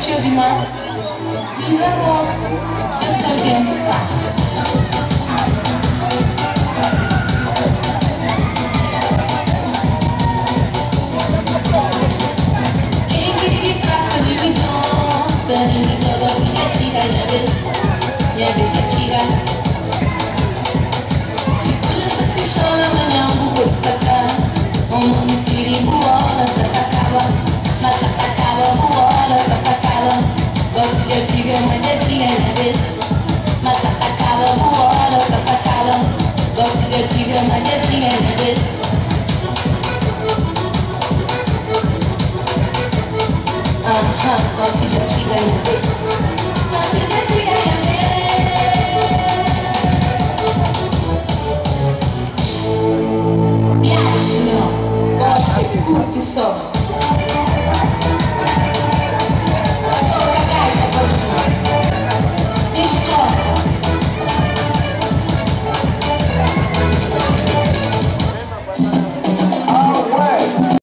te ouvi mais, vira rosto, desta vendo paz. Ni todo si ya chica ya ves ya chica. Si cujo se fechou na manhã o vou passar. O mundo se ribuola, se atacava, mas atacava buola, se atacava. Gosto de antiga, mas de antiga ya ves. Mas atacava buola, se atacava. Gosto de antiga, mas de antiga ya ves. Gosto de antiga ya ves. Gosto de antiga ya ves. Viagem, ó. Gosto, curte só.